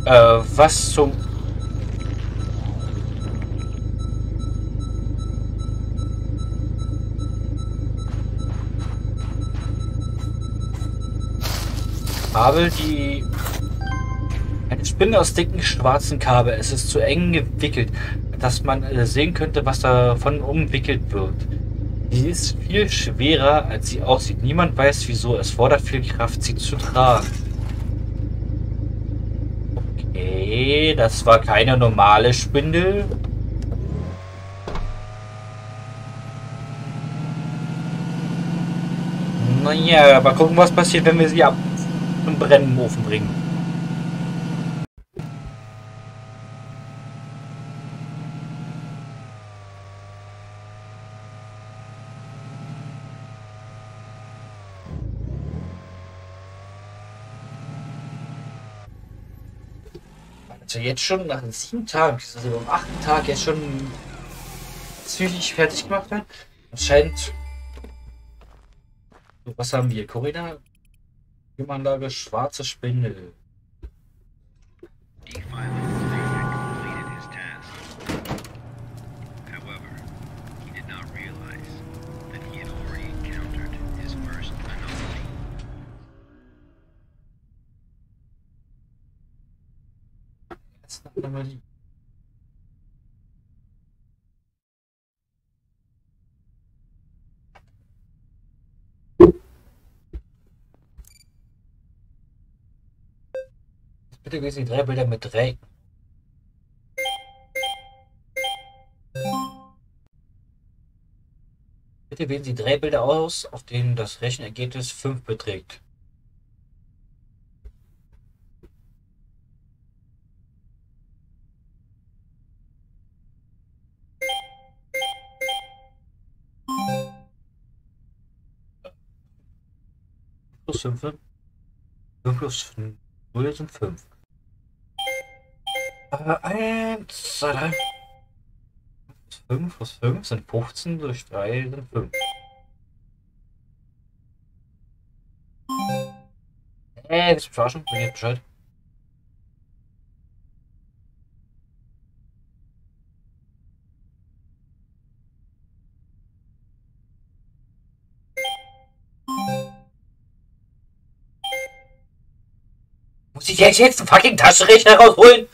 Was zum... Kabel, die... Eine Spinne aus dicken schwarzen Kabel. Es ist zu eng gewickelt, dass man sehen könnte, was davon umwickelt wird. Sie ist viel schwerer, als sie aussieht. Niemand weiß, wieso. Es fordert viel Kraft, sie zu tragen. Okay, das war keine normale Spindel. Naja, mal gucken, was passiert, wenn wir sie ab zum Brennen im Ofen bringen. Also jetzt schon nach 7 Tagen, also am 8. Tag jetzt schon zügig fertig gemacht werden. Anscheinend. Was haben wir? Korridor, Klimaanlage, schwarze Spindel. Anomalie. Bitte gewesen die 3 Bilder mit 3. Bitte wählen Sie 3 Bilder aus, auf denen das Rechenergebnis 5 beträgt. Plus 5. 5 plus 0 sind 5. 1, 2, 3. 5 plus 5 sind 15, durch 3 sind 5. Willst du verarschen? Bin ich Bescheid? Muss ich jetzt einen fucking Taschenrechner rausholen?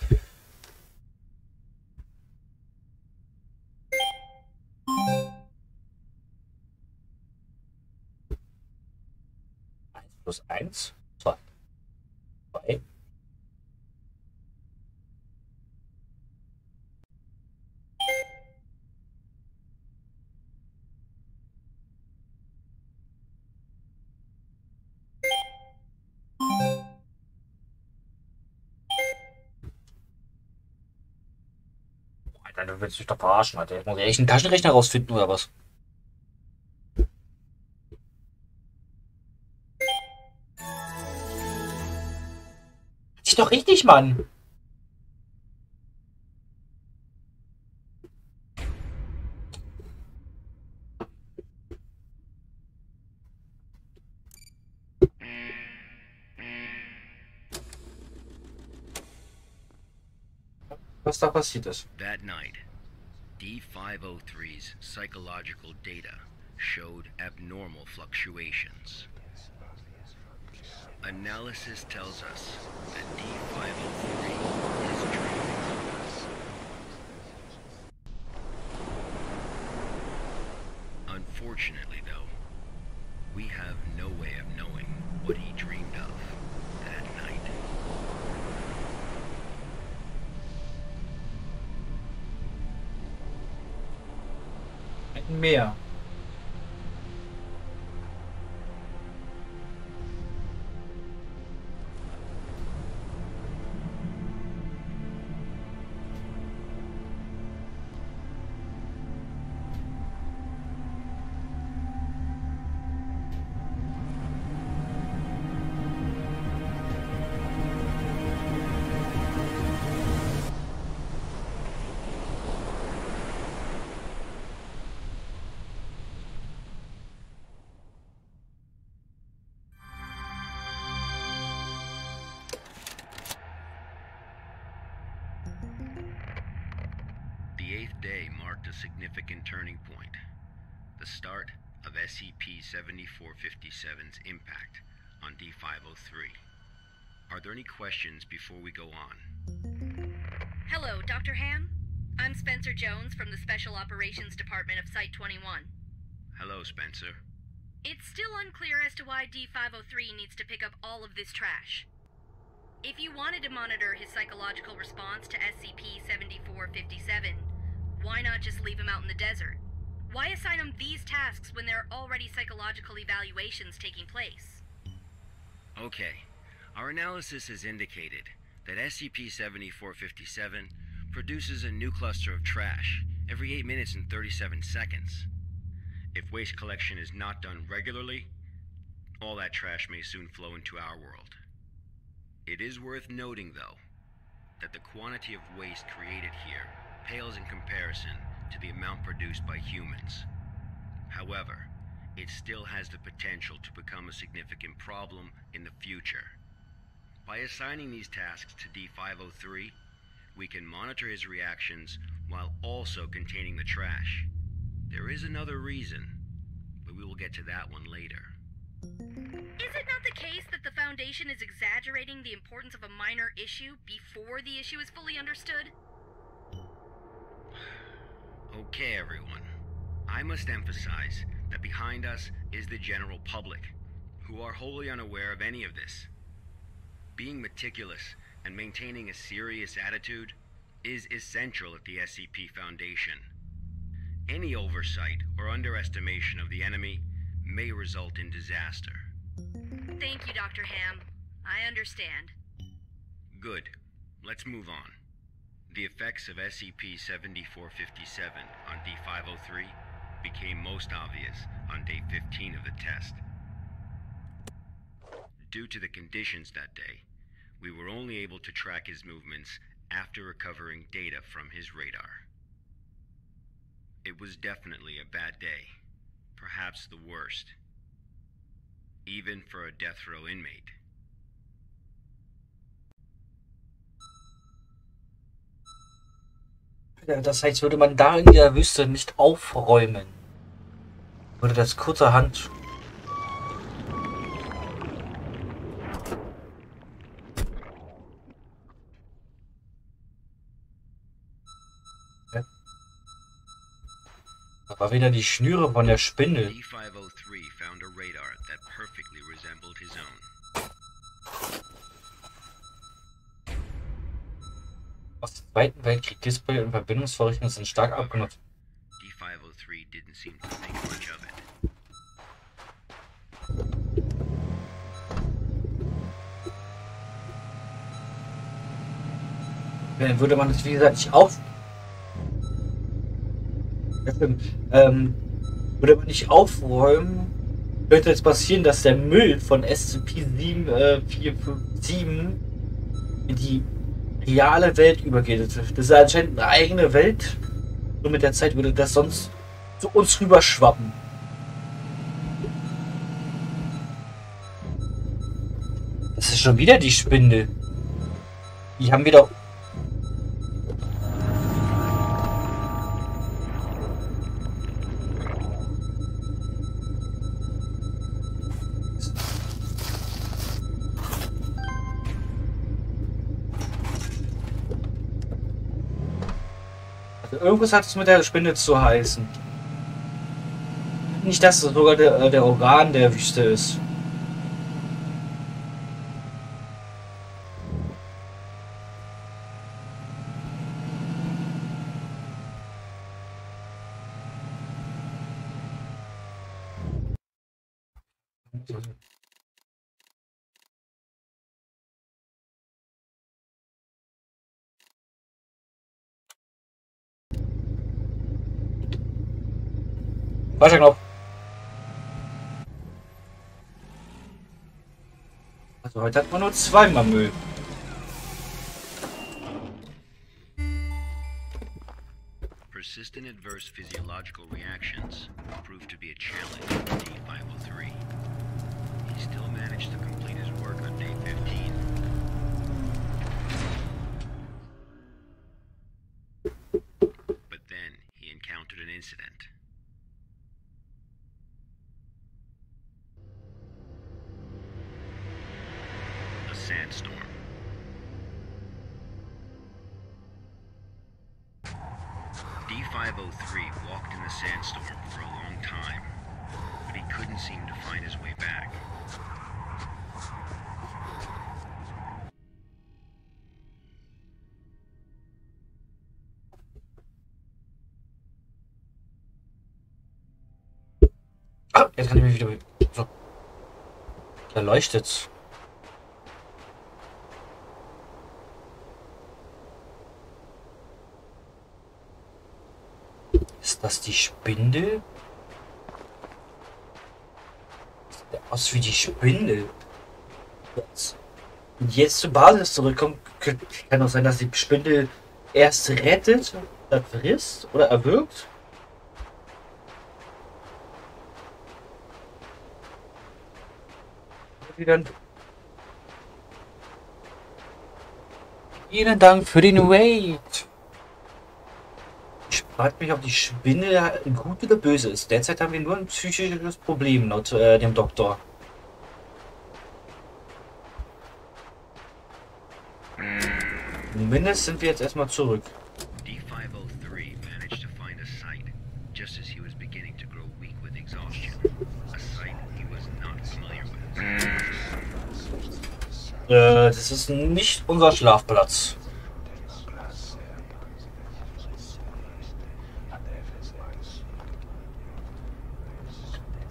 Plus 1, 2, 2. Alter, du willst dich doch verarschen, Alter. Jetzt muss ich echt einen Taschenrechner rausfinden, oder was? Ist doch richtig, Mann. Was da passiert ist. That night, D503's psychological data showed abnormal fluctuations. Analysis tells us that D503 is dreaming. Unfortunately, though, we have no way of knowing what he dreamed of that night. Mehr. The 8th day marked a significant turning point, the start of SCP-7457's impact on D503. Are there any questions before we go on? Hello, Dr. Ham. I'm Spencer Jones from the Special Operations Department of Site 21. Hello, Spencer. It's still unclear as to why D503 needs to pick up all of this trash. If you wanted to monitor his psychological response to SCP-7457, why not just leave him out in the desert? Why assign him these tasks when there are already psychological evaluations taking place? Okay, our analysis has indicated that SCP-7457 produces a new cluster of trash every 8 minutes and 37 seconds. If waste collection is not done regularly, all that trash may soon flow into our world. It is worth noting, though, that the quantity of waste created here pales in comparison to the amount produced by humans. However, it still has the potential to become a significant problem in the future. By assigning these tasks to D503, we can monitor his reactions while also containing the trash. There is another reason, but we will get to that one later. Is it not the case that the Foundation is exaggerating the importance of a minor issue before the issue is fully understood? Okay, everyone. I must emphasize that behind us is the general public, who are wholly unaware of any of this. Being meticulous and maintaining a serious attitude is essential at the SCP Foundation. Any oversight or underestimation of the enemy may result in disaster. Thank you, Dr. Ham. I understand. Good. Let's move on. The effects of SCP-7457 on D503 became most obvious on day 15 of the test. Due to the conditions that day, we were only able to track his movements after recovering data from his radar. It was definitely a bad day, perhaps the worst, even for a death row inmate. Das heißt, würde man da in der Wüste nicht aufräumen, würde das kurzerhand. Da war wieder die Schnüre von der Spindel. D503 found a radar that perfectly resembled his own. Aus dem Zweiten Weltkrieg Display und Verbindungsvorrichtungen sind stark abgenutzt. D503 didn't seem to think much of it. Dann würde man das, wie gesagt, nicht auf. Ja, stimmt. Würde man nicht aufräumen, könnte es passieren, dass der Müll von SCP-7457 in die reale Welt übergeht. Das ist anscheinend eine eigene Welt. Nur mit der Zeit würde das sonst zu uns rüberschwappen. Das ist schon wieder die Spindel. Die haben wieder. Irgendwas hat es mit der Spinne zu heißen. Nicht, dass es sogar der Organ der Wüste ist. Falscher Knopf. Also heute hat man nur zweimal Müll. Persistent adverse physiological reactions proved to be a challenge for D503. He still managed to complete his work on day 15. incident. A sandstorm. D503 walked in the sandstorm for a long time, but he couldn't seem to find his way back. Ah, jetzt kann ich mich wieder... So. Da leuchtet's. Ist das die Spindel? Sieht aus wie die Spindel. Und jetzt zur Basis zurückkommt, kann auch sein, dass die Spindel erst rettet, dann frisst oder erwürgt. Vielen Dank für den Raid. Ich frage mich, ob die Spinne gut oder böse ist. Derzeit haben wir nur ein psychisches Problem, laut dem Doktor. Zumindest sind wir jetzt erstmal zurück. D503 managed to find a site just as he was beginning to grow weak with exhaustion. A site he was not familiar with. Das ist nicht unser Schlafplatz.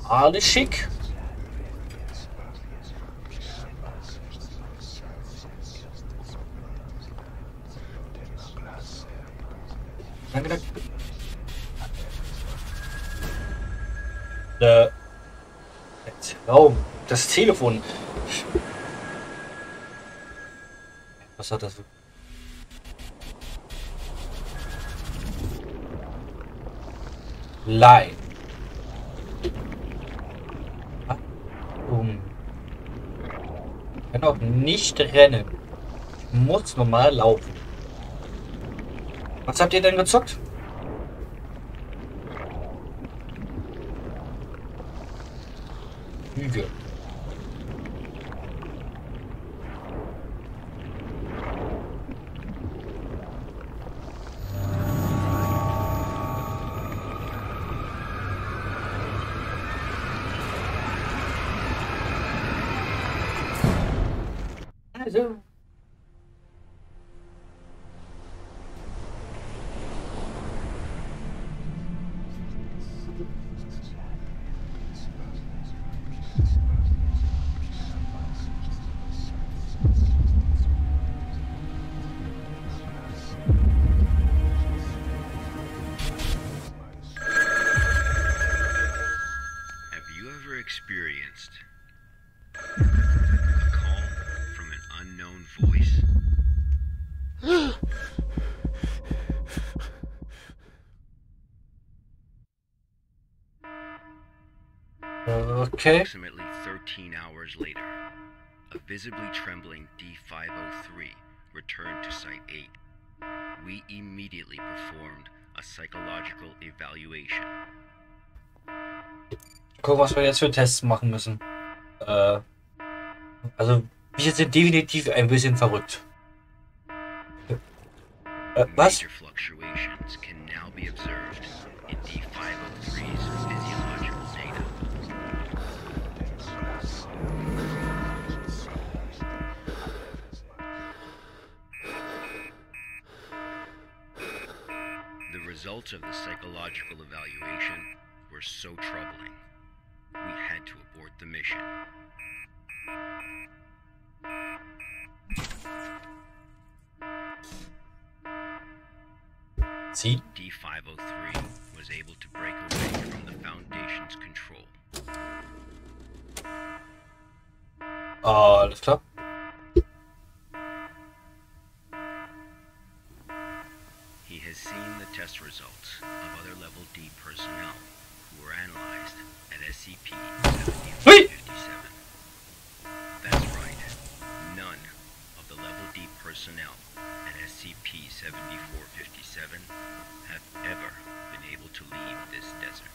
Alles schick. Danke, danke. Der Raum, das Telefon. Was hat das? Line. Ich kann auch nicht rennen. Ich muss normal laufen. Was habt ihr denn gezockt? Lüge. Also. Have you ever experienced a call from an unknown voice? Okay. Approximately 13 hours later, a visibly trembling D503 returned to Site 8. We immediately performed a psychological evaluation. Guck, was wir jetzt für Tests machen müssen. Also, wir sind definitiv ein bisschen verrückt. Was? Major fluctuations can now be observed in D503's physiological data. The results of the psychological evaluation were so troubling, we had to abort the mission. Sie? D503 was able to break away from the Foundation's control. Alles klar. He has seen the test results of other Level D personnel who were analyzed at SCP-7457. That's right. None of the level D personnel at SCP-7457 have ever been able to leave this desert.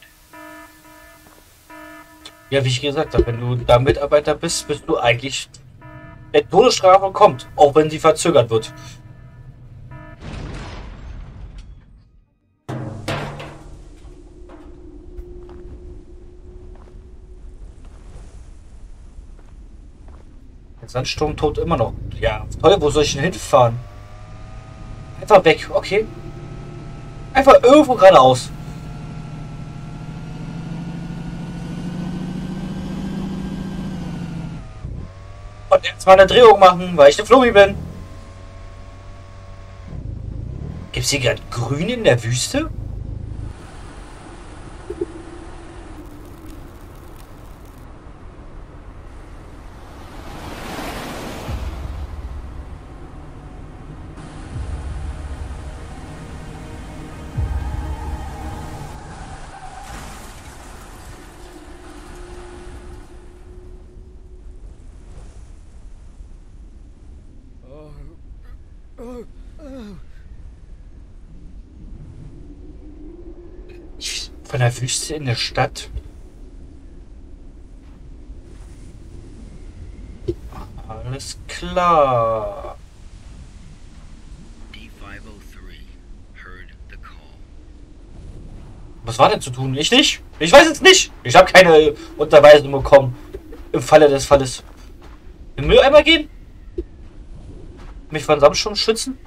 Ja, wie ich gesagt habe, wenn du da Mitarbeiter bist, bist du eigentlich... Der Todesstrafe kommt, auch wenn sie verzögert wird. Der Sandsturm tobt immer noch. Ja, toll, wo soll ich denn hinfahren? Einfach weg, okay. Einfach irgendwo geradeaus. Und jetzt mal eine Drehung machen, weil ich der Flummi bin. Gibt es hier gerade Grün in der Wüste? Von der Wüste in der Stadt. Alles klar. D503 heard the call. Was war denn zu tun? Ich nicht? Ich weiß es nicht. Ich habe keine Unterweisung bekommen. Im Falle des Falles. Im Mülleimer gehen? Mich von Sandsturm schützen?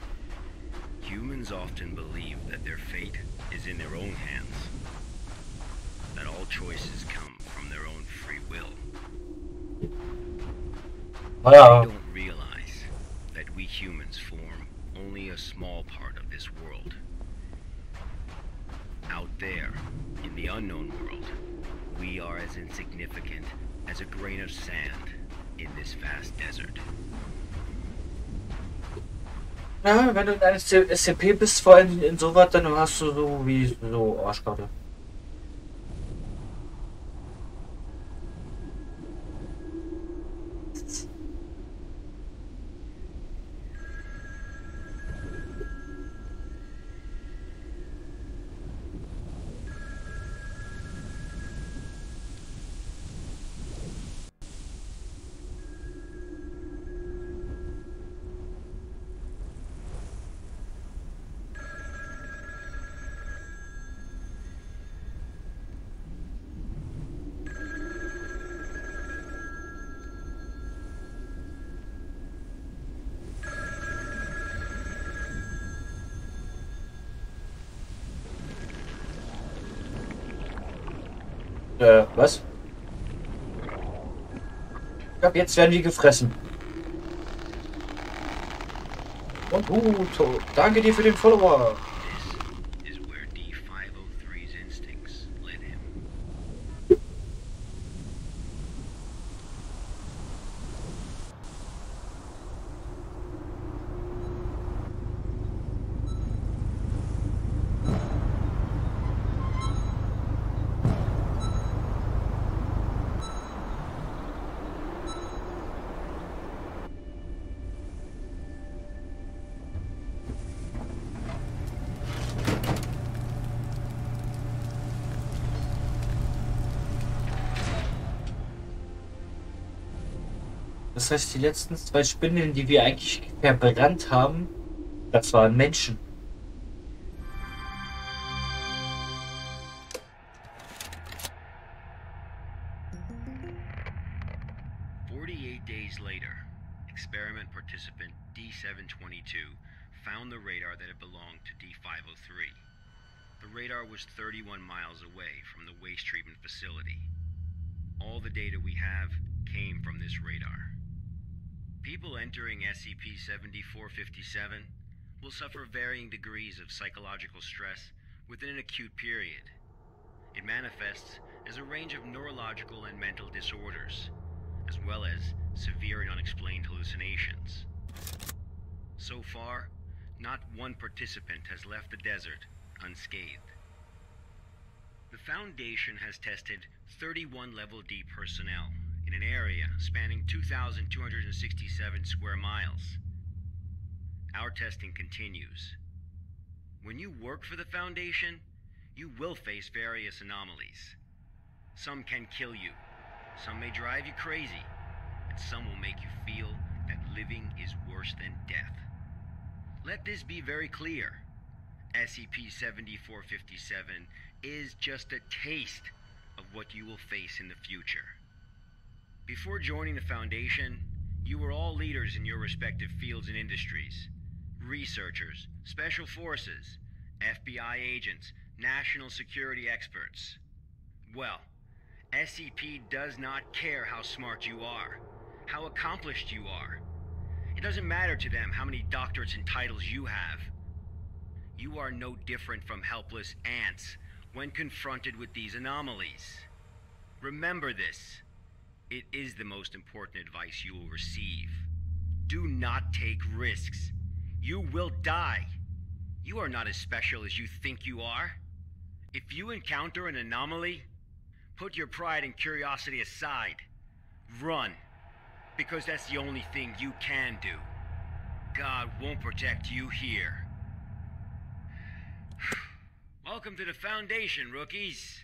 Humans often believe that their fate is in their own hands. That all choices come from their own free will. Naja. They don't realize that we humans form only a small part of this world. Out there, in the unknown world, we are as insignificant as a grain of sand in this vast desert. Ja, wenn du in einem SCP bist, vor allem in sowas, dann hast du so wie so Arschkarte. Was? Ich glaube, jetzt werden wir gefressen. Und gut, danke dir für den Follower. This is where D503's instincts led him. Das heißt, die letzten 2 Spinnen, die wir eigentlich verbrannt haben, das waren Menschen. Days later, experiment participant D722 found the radar that had belonged to D503. The radar was 31 miles away from the waste treatment facility. All the data we have came from this radar. People entering SCP-7457 will suffer varying degrees of psychological stress within an acute period. It manifests as a range of neurological and mental disorders, as well as severe and unexplained hallucinations. So far, not one participant has left the desert unscathed. The Foundation has tested 31 Level D personnel in an area spanning 2,267 square miles our testing continues. When you work for the Foundation, you will face various anomalies. Some can kill you, some may drive you crazy, and some will make you feel that living is worse than death. Let this be very clear. SCP-7457 is just a taste of what you will face in the future. Before joining the Foundation, you were all leaders in your respective fields and industries. Researchers, special forces, FBI agents, national security experts. Well, SCP does not care how smart you are, how accomplished you are. It doesn't matter to them how many doctorates and titles you have. You are no different from helpless ants when confronted with these anomalies. Remember this. It is the most important advice you will receive. Do not take risks. You will die. You are not as special as you think you are. If you encounter an anomaly, put your pride and curiosity aside. Run, because that's the only thing you can do. God won't protect you here. Welcome to the Foundation, rookies.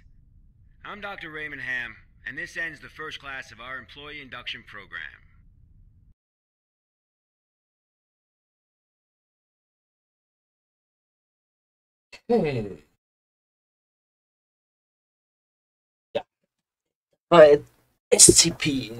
I'm Dr. Raymond Ham, and this ends the first class of our employee induction program. Okay. Ja. Bei SCP